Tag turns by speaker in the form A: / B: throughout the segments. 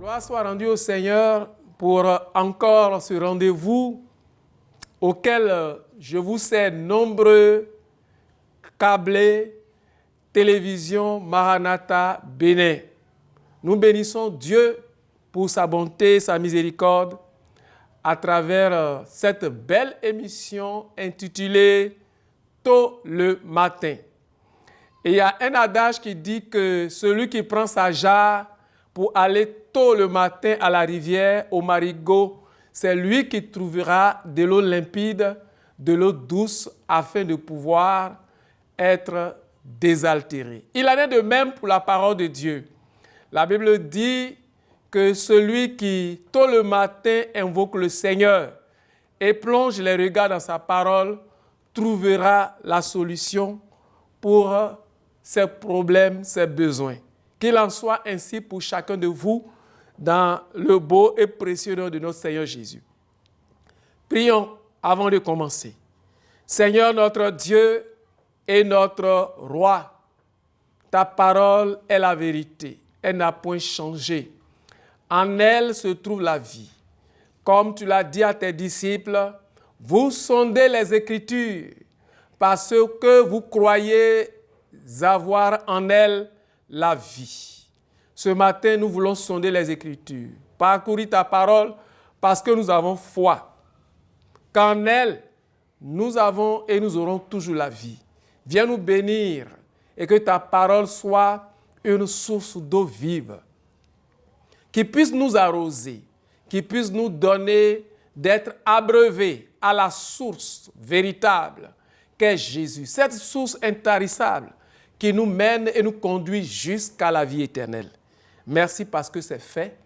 A: Gloire soit rendue au Seigneur pour encore ce rendez-vous auquel je vous sais nombreux, câblés, télévision Maranatha Bénin. Nous bénissons Dieu pour sa bonté, sa miséricorde à travers cette belle émission intitulée Tôt le matin. Et il y a un adage qui dit que celui qui prend sa jarre pour aller tôt le matin à la rivière, au marigot, c'est lui qui trouvera de l'eau limpide, de l'eau douce, afin de pouvoir être désaltéré. Il en est de même pour la parole de Dieu. La Bible dit que celui qui, tôt le matin, invoque le Seigneur et plonge les regards dans sa parole, trouvera la solution pour ses problèmes, ses besoins. Qu'il en soit ainsi pour chacun de vous dans le beau et précieux nom de notre Seigneur Jésus. Prions avant de commencer. Seigneur notre Dieu et notre Roi, ta parole est la vérité. Elle n'a point changé. En elle se trouve la vie. Comme tu l'as dit à tes disciples, vous sondez les Écritures parce que vous croyez avoir en elles la vie. Ce matin, nous voulons sonder les Écritures, parcourir ta parole parce que nous avons foi. Qu'en elle, nous avons et nous aurons toujours la vie. Viens nous bénir et que ta parole soit une source d'eau vive qui puisse nous arroser, qui puisse nous donner d'être abreuvés à la source véritable qu'est Jésus, cette source intarissable qui nous mène et nous conduit jusqu'à la vie éternelle. Merci parce que c'est fait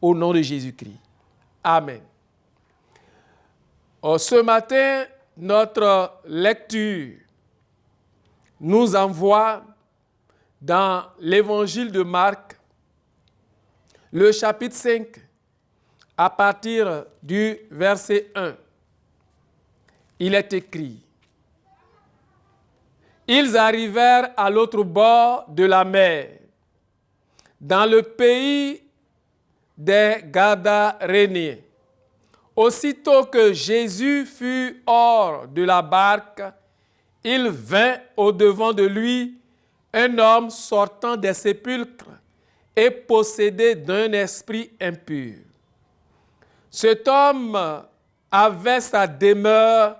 A: au nom de Jésus-Christ. Amen. Ce matin, notre lecture nous envoie dans l'évangile de Marc, le chapitre 5, à partir du verset 1. Il est écrit: Ils arrivèrent à l'autre bord de la mer, dans le pays des Gadaréniens. Aussitôt que Jésus fut hors de la barque, il vint au-devant de lui un homme sortant des sépulcres et possédé d'un esprit impur. Cet homme avait sa demeure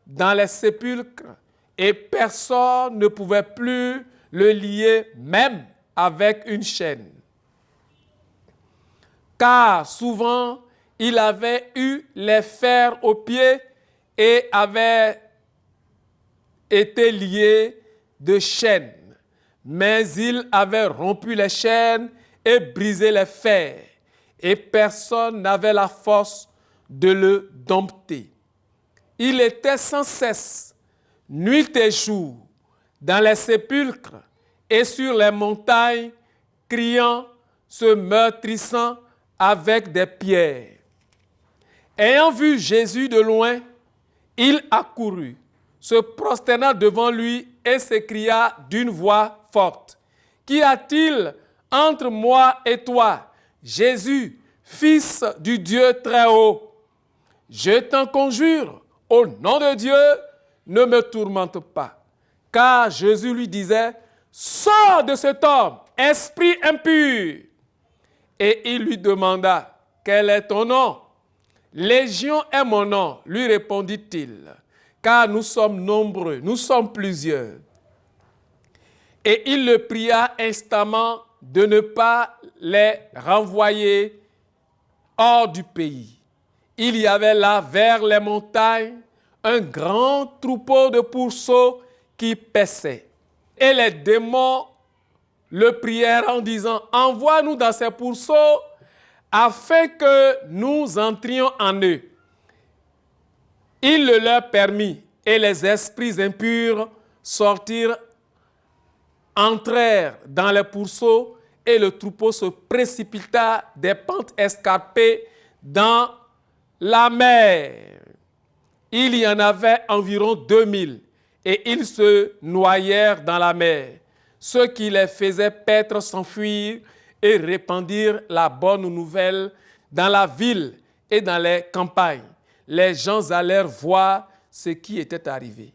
A: dans les sépulcres et personne ne pouvait plus le lier même avec une chaîne. Car souvent il avait eu les fers aux pieds et avait été lié de chaînes. Mais il avait rompu les chaînes et brisé les fers, et personne n'avait la force de le dompter. Il était sans cesse, nuit et jour, dans les sépulcres et sur les montagnes, criant, se meurtrissant avec des pierres. Ayant vu Jésus de loin, il accourut, se prosterna devant lui et s'écria d'une voix forte: Qu'y a-t-il entre moi et toi, Jésus, Fils du Dieu très haut? Je t'en conjure, au nom de Dieu, ne me tourmente pas. Car Jésus lui disait: Sors de cet homme, esprit impur. Et il lui demanda: Quel est ton nom? Légion est mon nom, lui répondit-il, car nous sommes nombreux, nous sommes plusieurs. Et il le pria instamment de ne pas les renvoyer hors du pays. Il y avait là, vers les montagnes, un grand troupeau de pourceaux qui paissaient. Et les démons le prièrent en disant: Envoie-nous dans ces pourceaux afin que nous entrions en eux. Il le leur permit, et les esprits impurs entrèrent dans les pourceaux, et le troupeau se précipita des pentes escarpées dans la mer. Il y en avait environ 2000, et ils se noyèrent dans la mer. Ceux qui les faisaient paître s'enfuirent et répandirent la bonne nouvelle dans la ville et dans les campagnes. Les gens allèrent voir ce qui était arrivé.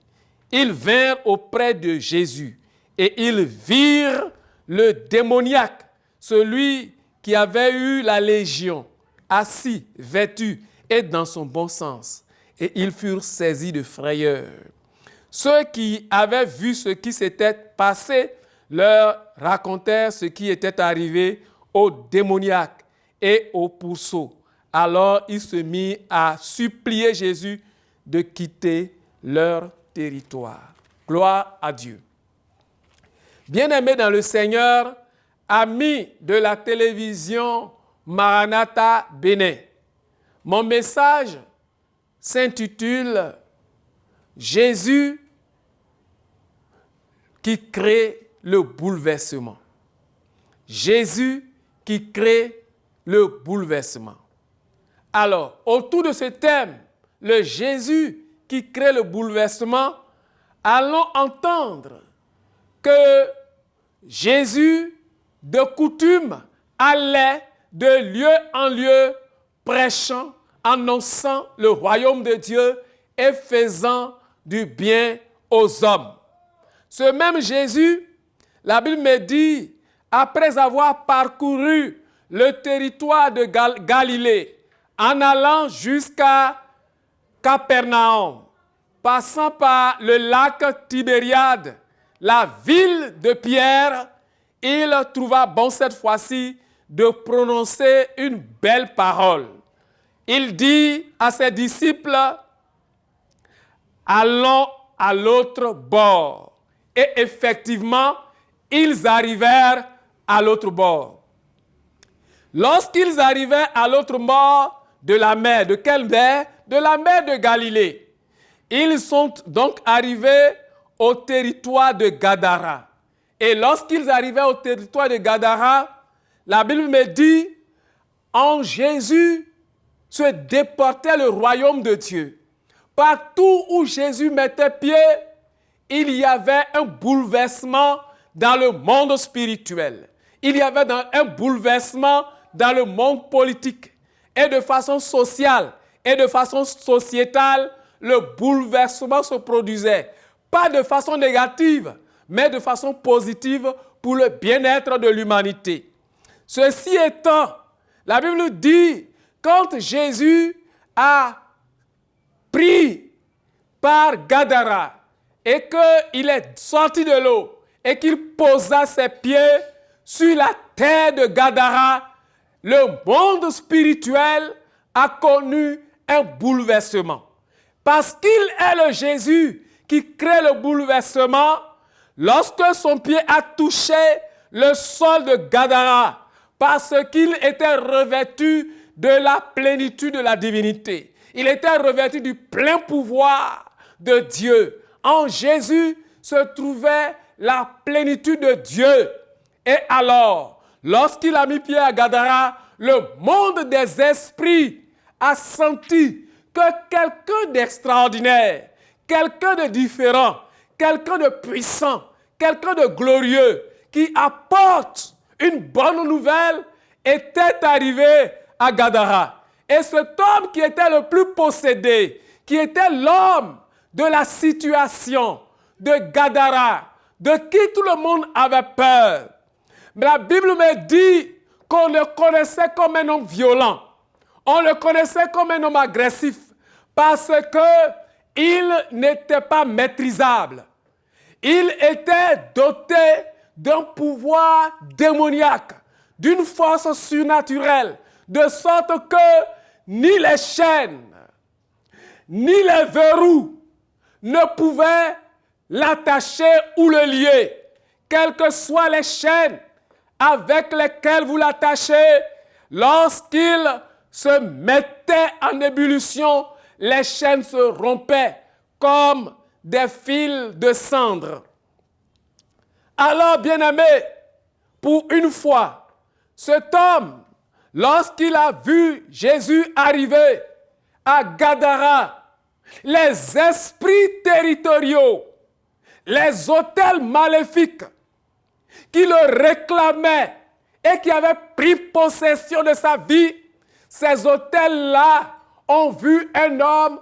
A: Ils vinrent auprès de Jésus et ils virent le démoniaque, celui qui avait eu la légion, assis, vêtu et dans son bon sens. Et ils furent saisis de frayeur. Ceux qui avaient vu ce qui s'était passé leur racontèrent ce qui était arrivé au démoniaque et au pourceau. Alors ils se mirent à supplier Jésus de quitter leur territoire. Gloire à Dieu. Bien-aimés dans le Seigneur, amis de la télévision Maranatha Bénin, mon message s'intitule « Jésus qui crée le bouleversement ». Jésus qui crée le bouleversement. Alors, autour de ce thème, le Jésus qui crée le bouleversement, allons entendre que Jésus, de coutume, allait de lieu en lieu, prêchant, annonçant le royaume de Dieu et faisant du bien aux hommes. Ce même Jésus, la Bible me dit, après avoir parcouru le territoire de Galilée, en allant jusqu'à Capernaum, passant par le lac Tibériade, la ville de Pierre, il trouva bon cette fois-ci de prononcer une belle parole. Il dit à ses disciples, allons à l'autre bord. Et effectivement, ils arrivèrent à l'autre bord. Lorsqu'ils arrivaient à l'autre bord de la mer, de quelle mer? De la mer de Galilée. Ils sont donc arrivés au territoire de Gadara. Et lorsqu'ils arrivaient au territoire de Gadara, la Bible me dit, en Jésus se déportait le royaume de Dieu. Partout où Jésus mettait pied, il y avait un bouleversement dans le monde spirituel. Il y avait un bouleversement dans le monde politique. Et de façon sociale et de façon sociétale, le bouleversement se produisait. Pas de façon négative, mais de façon positive pour le bien-être de l'humanité. Ceci étant, la Bible dit, quand Jésus a pris par Gadara et qu'il est sorti de l'eau et qu'il posa ses pieds sur la terre de Gadara, le monde spirituel a connu un bouleversement. Parce qu'il est le Jésus qui crée le bouleversement, lorsque son pied a touché le sol de Gadara, parce qu'il était revêtu de la plénitude de la divinité. Il était revêtu du plein pouvoir de Dieu. En Jésus se trouvait la plénitude de Dieu. Et alors, lorsqu'il a mis pied à Gadara, le monde des esprits a senti que quelqu'un d'extraordinaire, quelqu'un de différent, quelqu'un de puissant, quelqu'un de glorieux, qui apporte une bonne nouvelle, était arrivé à Gadara. Et cet homme qui était le plus possédé, qui était l'homme de la situation de Gadara, de qui tout le monde avait peur. Mais la Bible me dit qu'on le connaissait comme un homme violent. On le connaissait comme un homme agressif parce qu'il n'était pas maîtrisable. Il était doté d'un pouvoir démoniaque, d'une force surnaturelle, de sorte que ni les chaînes, ni les verrous ne pouvaient l'attacher ou le lier. Quelles que soient les chaînes avec lesquelles vous l'attachez, lorsqu'il se mettait en ébullition, les chaînes se rompaient comme des fils de cendre. Alors, bien-aimés, pour une fois, cet homme, lorsqu'il a vu Jésus arriver à Gadara, les esprits territoriaux, les autels maléfiques qui le réclamaient et qui avait pris possession de sa vie, ces autels-là ont vu un homme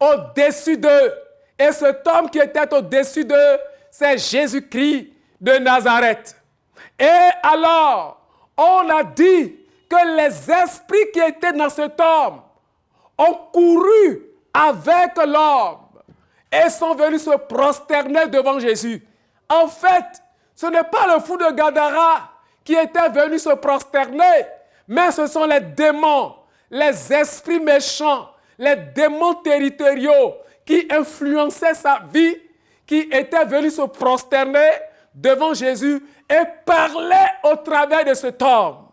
A: au-dessus d'eux. Et cet homme qui était au-dessus d'eux, c'est Jésus-Christ de Nazareth. Et alors, on a dit que les esprits qui étaient dans cet homme ont couru avec l'homme et sont venus se prosterner devant Jésus. En fait, ce n'est pas le fou de Gadara qui était venu se prosterner, mais ce sont les démons, les esprits méchants, les démons territoriaux qui influençaient sa vie, qui étaient venus se prosterner devant Jésus et parlaient au travers de cet homme.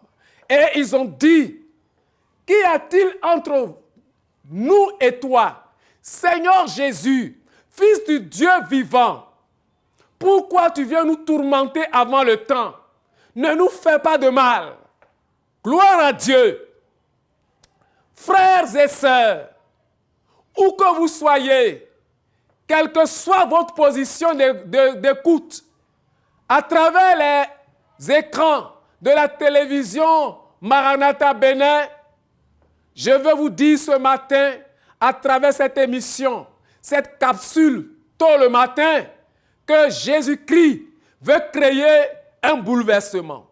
A: Et ils ont dit, qu'y a-t-il entre nous et toi, Seigneur Jésus, Fils du Dieu vivant? Pourquoi tu viens nous tourmenter avant le temps? Ne nous fais pas de mal. Gloire à Dieu. Frères et sœurs, où que vous soyez, quelle que soit votre position d'écoute, à travers les écrans de la télévision Maranatha Bénin, je veux vous dire ce matin, à travers cette émission, cette capsule, tôt le matin, que Jésus-Christ veut créer un bouleversement.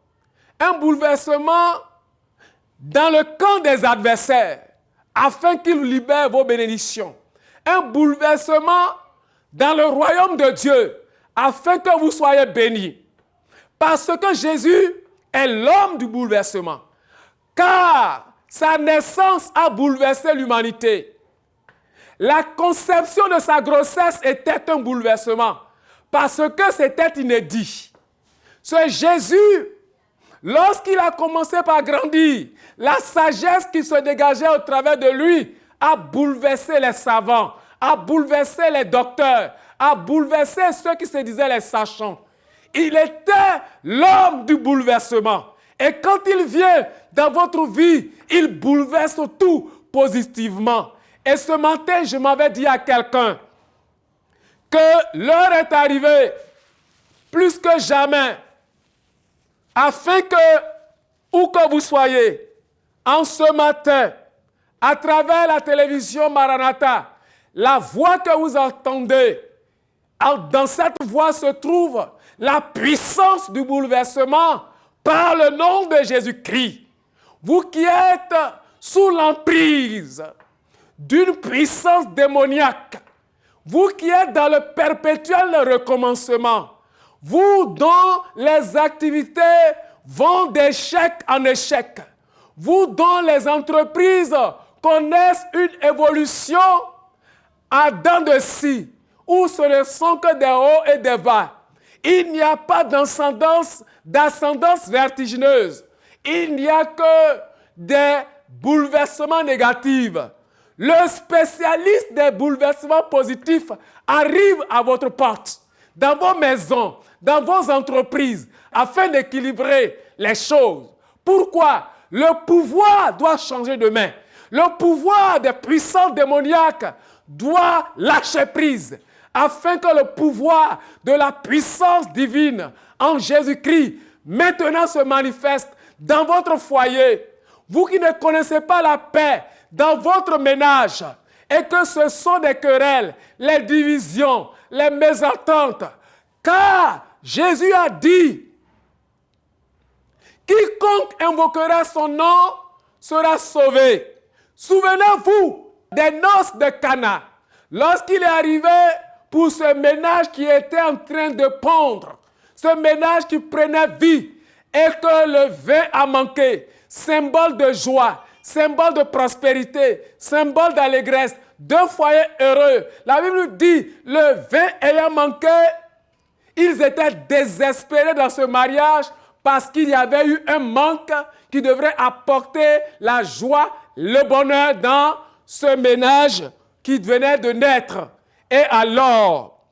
A: Un bouleversement dans le camp des adversaires, afin qu'il libère vos bénédictions. Un bouleversement dans le royaume de Dieu, afin que vous soyez bénis. Parce que Jésus est l'homme du bouleversement. Car sa naissance a bouleversé l'humanité. La conception de sa grossesse était un bouleversement, parce que c'était inédit. Ce Jésus, lorsqu'il a commencé par grandir, la sagesse qui se dégageait au travers de lui a bouleversé les savants, a bouleversé les docteurs, a bouleversé ceux qui se disaient les sachants. Il était l'homme du bouleversement. Et quand il vient dans votre vie, il bouleverse tout positivement. Et ce matin, je m'avais dit à quelqu'un que l'heure est arrivée, plus que jamais, afin que, où que vous soyez, en ce matin, à travers la télévision Maranatha, la voix que vous entendez, dans cette voix se trouve la puissance du bouleversement par le nom de Jésus-Christ. Vous qui êtes sous l'emprise d'une puissance démoniaque, vous qui êtes dans le perpétuel recommencement, vous dont les activités vont d'échec en échec, vous dont les entreprises connaissent une évolution à dents de scie, où ce ne sont que des hauts et des bas. Il n'y a pas d'ascendance vertigineuse. Il n'y a que des bouleversements négatifs. Le spécialiste des bouleversements positifs arrive à votre porte, dans vos maisons, dans vos entreprises, afin d'équilibrer les choses. Pourquoi? Le pouvoir doit changer de main. Le pouvoir des puissances démoniaques doit lâcher prise, afin que le pouvoir de la puissance divine en Jésus-Christ maintenant se manifeste dans votre foyer. Vous qui ne connaissez pas la paix dans votre ménage, et que ce sont des querelles, les divisions, les mésententes, car Jésus a dit, quiconque invoquera son nom sera sauvé. Souvenez-vous des noces de Cana, lorsqu'il est arrivé pour ce ménage qui était en train de pondre, ce ménage qui prenait vie, et que le vin a manqué, symbole de joie, symbole de prospérité, symbole d'allégresse, d'un foyer heureux. La Bible dit, le vin ayant manqué, ils étaient désespérés dans ce mariage parce qu'il y avait eu un manque qui devrait apporter la joie, le bonheur dans ce ménage qui venait de naître. Et alors,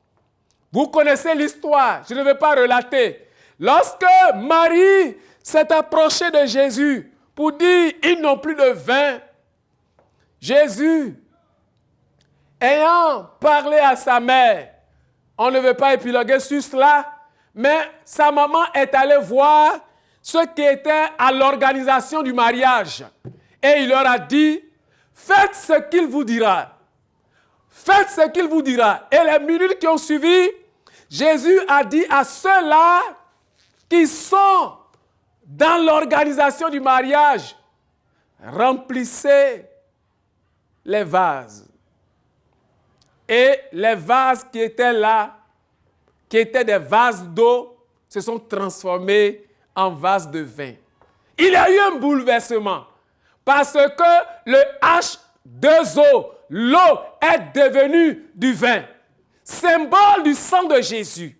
A: vous connaissez l'histoire, je ne vais pas relater. Lorsque Marie s'est approchée de Jésus pour dire, ils n'ont plus de vin, Jésus, ayant parlé à sa mère, on ne veut pas épiloguer sur cela, mais sa maman est allée voir ceux qui étaient à l'organisation du mariage. Et il leur a dit, faites ce qu'il vous dira. Faites ce qu'il vous dira. Et les minutes qui ont suivi, Jésus a dit à ceux-là qui sont dans l'organisation du mariage, remplissez les vases. Et les vases qui étaient là, qui étaient des vases d'eau, se sont transformés en vases de vin. Il y a eu un bouleversement parce que le H2O, l'eau, est devenue du vin, symbole du sang de Jésus.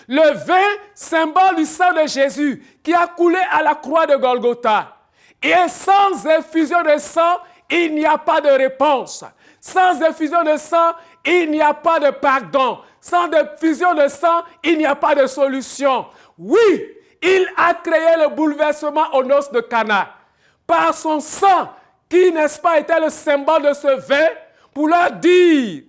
A: Le vin, symbole du sang de Jésus qui a coulé à la croix de Golgotha. Et sans effusion de sang, il n'y a pas de réponse. Sans effusion de sang, il n'y a pas de pardon. Sans effusion de sang, il n'y a pas de solution. Oui, il a créé le bouleversement aux noces de Cana. Par son sang, qui, n'est-ce pas, était le symbole de ce vin, pour leur dire,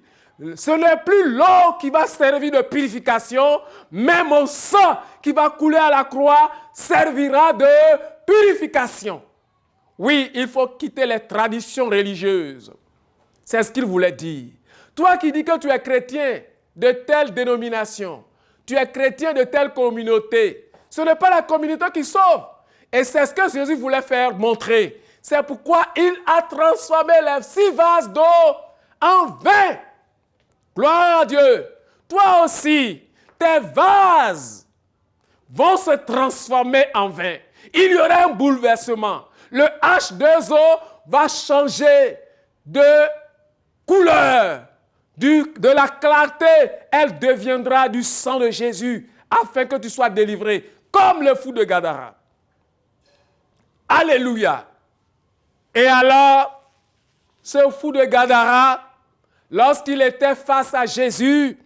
A: ce n'est plus l'eau qui va servir de purification, mais mon sang qui va couler à la croix servira de purification. Oui, il faut quitter les traditions religieuses. C'est ce qu'il voulait dire. Toi qui dis que tu es chrétien de telle dénomination, tu es chrétien de telle communauté, ce n'est pas la communauté qui sauve. Et c'est ce que Jésus voulait faire montrer. C'est pourquoi il a transformé les 6 vases d'eau en vin. Gloire à Dieu. Toi aussi, tes vases vont se transformer en vin. Il y aura un bouleversement. Le H2O va changer de couleur. De la clarté, elle deviendra du sang de Jésus afin que tu sois délivré comme le fou de Gadara. Alléluia. Et alors, ce fou de Gadara, lorsqu'il était face à Jésus,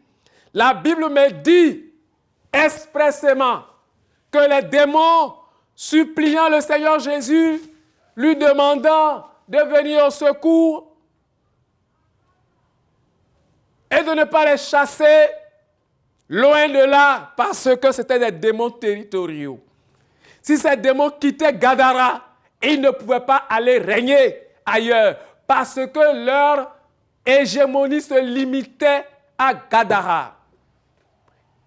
A: la Bible me dit expressément que les démons, suppliant le Seigneur Jésus, lui demandant de venir au secours et de ne pas les chasser, loin de là, parce que c'était des démons territoriaux. Si ces démons quittaient Gadara, ils ne pouvaient pas aller régner ailleurs, parce que leur hégémonie se limitait à Gadara.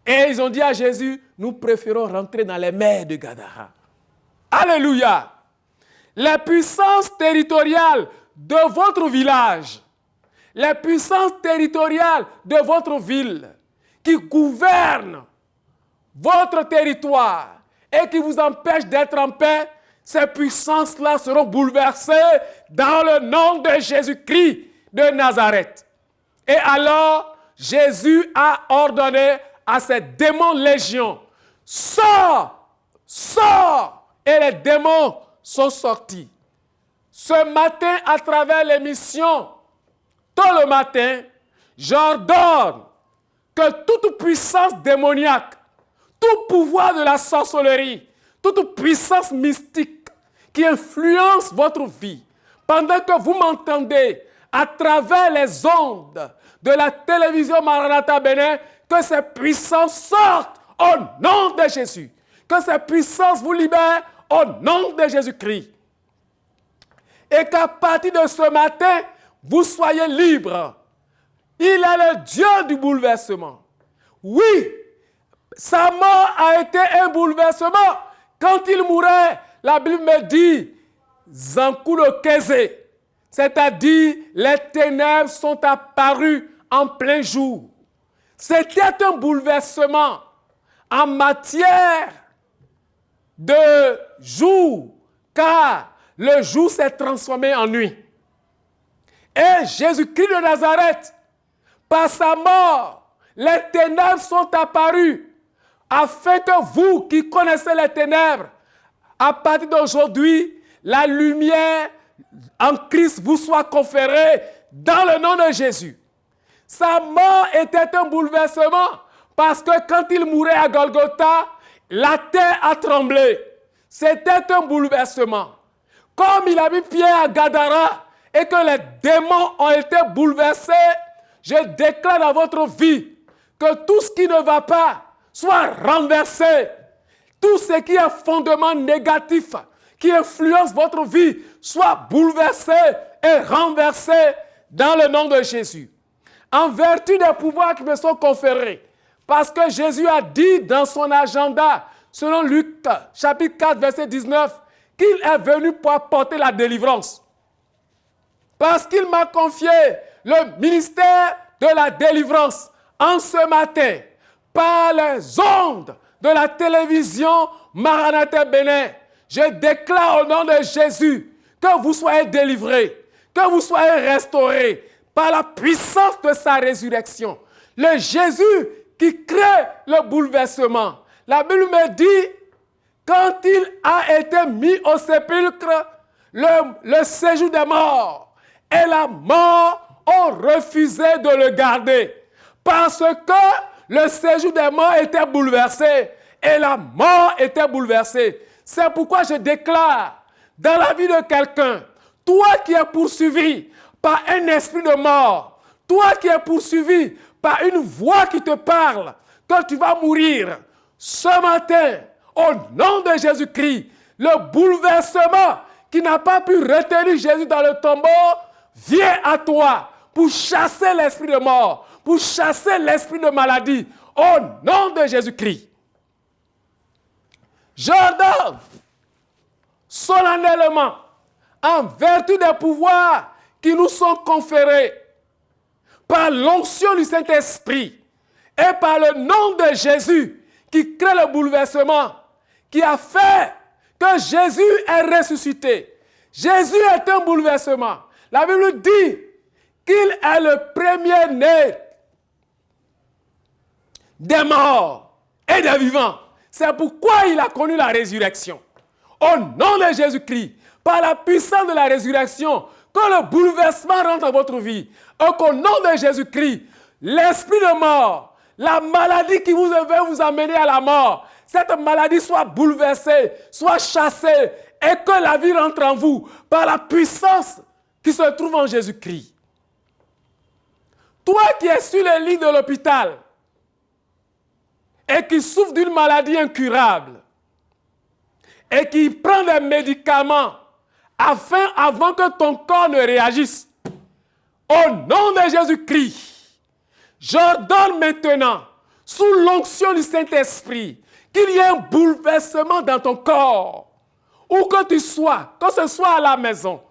A: Et ils ont dit à Jésus, nous préférons rentrer dans les mers de Gadara. Alléluia! Les puissances territoriales de votre village, les puissances territoriales de votre ville, qui gouvernent votre territoire et qui vous empêchent d'être en paix, ces puissances-là seront bouleversées dans le nom de Jésus-Christ de Nazareth. Et alors, Jésus a ordonné à ces démons légions, sors, sors, et les démons sont sortis. Ce matin, à travers l'émission, tôt le matin, j'ordonne que toute puissance démoniaque, tout pouvoir de la sorcellerie, toute puissance mystique qui influence votre vie, pendant que vous m'entendez à travers les ondes de la télévision Maranatha Bénin, que ces puissances sortent au nom de Jésus. Que ces puissances vous libèrent au nom de Jésus-Christ. Et qu'à partir de ce matin, vous soyez libres. Il est le Dieu du bouleversement. Oui, sa mort a été un bouleversement. Quand il mourait, la Bible me dit, Zankulo Keze, c'est-à-dire les ténèbres sont apparues en plein jour. C'était un bouleversement en matière de jour, car le jour s'est transformé en nuit. Et Jésus-Christ de Nazareth, par sa mort, les ténèbres sont apparues, afin que vous qui connaissez les ténèbres, à partir d'aujourd'hui, la lumière en Christ vous soit conférée dans le nom de Jésus. Sa mort était un bouleversement parce que quand il mourait à Golgotha, la terre a tremblé. C'était un bouleversement. Comme il a mis pied à Gadara et que les démons ont été bouleversés, je déclare dans votre vie que tout ce qui ne va pas soit renversé. tout ce qui est fondement négatif, qui influence votre vie, soit bouleversé et renversé dans le nom de Jésus. En vertu des pouvoirs qui me sont conférés, parce que Jésus a dit dans son agenda, selon Luc chapitre 4, verset 19, qu'il est venu pour apporter la délivrance. Parce qu'il m'a confié le ministère de la délivrance en ce matin, par les ondes de la télévision Maranatha Bénin, je déclare au nom de Jésus que vous soyez délivrés, que vous soyez restaurés par la puissance de sa résurrection. Le Jésus qui crée le bouleversement. La Bible me dit, quand il a été mis au sépulcre, le séjour des morts et la mort ont refusé de le garder. Parce que le séjour des morts était bouleversé et la mort était bouleversée. C'est pourquoi je déclare dans la vie de quelqu'un, toi qui es poursuivi par un esprit de mort, toi qui es poursuivi par une voix qui te parle, que tu vas mourir, ce matin, au nom de Jésus-Christ, le bouleversement qui n'a pas pu retenir Jésus dans le tombeau, vient à toi pour chasser l'esprit de mort, pour chasser l'esprit de maladie, au nom de Jésus-Christ. J'ordonne solennellement, en vertu des pouvoirs qui nous sont conférés, par l'onction du Saint-Esprit et par le nom de Jésus qui crée le bouleversement, qui a fait que Jésus est ressuscité. Jésus est un bouleversement. La Bible dit qu'il est le premier-né des morts et des vivants. C'est pourquoi il a connu la résurrection. Au nom de Jésus-Christ, par la puissance de la résurrection, que le bouleversement rentre dans votre vie, et qu'au nom de Jésus-Christ, l'esprit de mort, la maladie qui vous veut vous amener à la mort, cette maladie soit bouleversée, soit chassée, et que la vie rentre en vous par la puissance qui se trouve en Jésus-Christ. Toi qui es sur le lit de l'hôpital et qui souffre d'une maladie incurable et qui prend des médicaments avant que ton corps ne réagisse, au nom de Jésus-Christ, j'ordonne maintenant, sous l'onction du Saint-Esprit, qu'il y ait un bouleversement dans ton corps, où que tu sois, que ce soit à la maison,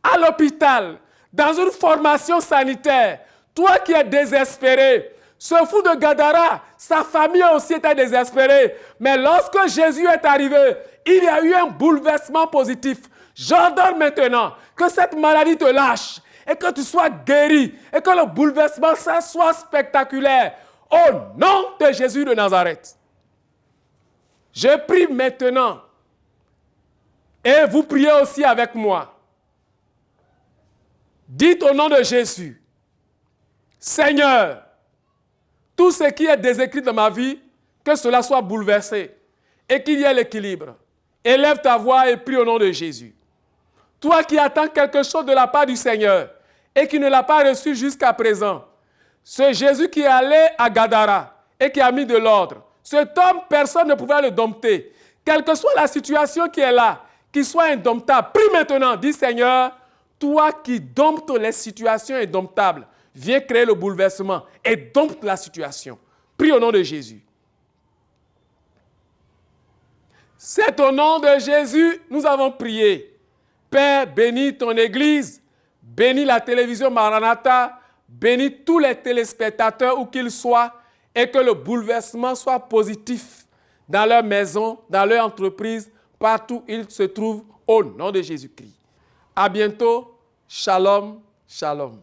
A: à l'hôpital, dans une formation sanitaire, toi qui es désespéré, ce fou de Gadara, sa famille aussi était désespérée, mais lorsque Jésus est arrivé, il y a eu un bouleversement positif. J'ordonne maintenant que cette maladie te lâche et que tu sois guéri et que le bouleversement soit spectaculaire. Au nom de Jésus de Nazareth. Je prie maintenant et vous priez aussi avec moi. Dites au nom de Jésus, Seigneur, tout ce qui est désécrit dans ma vie, que cela soit bouleversé et qu'il y ait l'équilibre. Élève ta voix et prie au nom de Jésus. Toi qui attends quelque chose de la part du Seigneur et qui ne l'a pas reçu jusqu'à présent, ce Jésus qui est allé à Gadara et qui a mis de l'ordre, cet homme, personne ne pouvait le dompter. Quelle que soit la situation qui est là, qu'il soit indomptable, prie maintenant, dis Seigneur, toi qui domptes les situations indomptables, viens créer le bouleversement et dompte la situation. Prie au nom de Jésus. C'est au nom de Jésus, nous avons prié. Père, bénis ton Église, bénis la télévision Maranatha, bénis tous les téléspectateurs où qu'ils soient et que le bouleversement soit positif dans leur maison, dans leur entreprise, partout où ils se trouvent, au nom de Jésus-Christ. À bientôt. Shalom, shalom.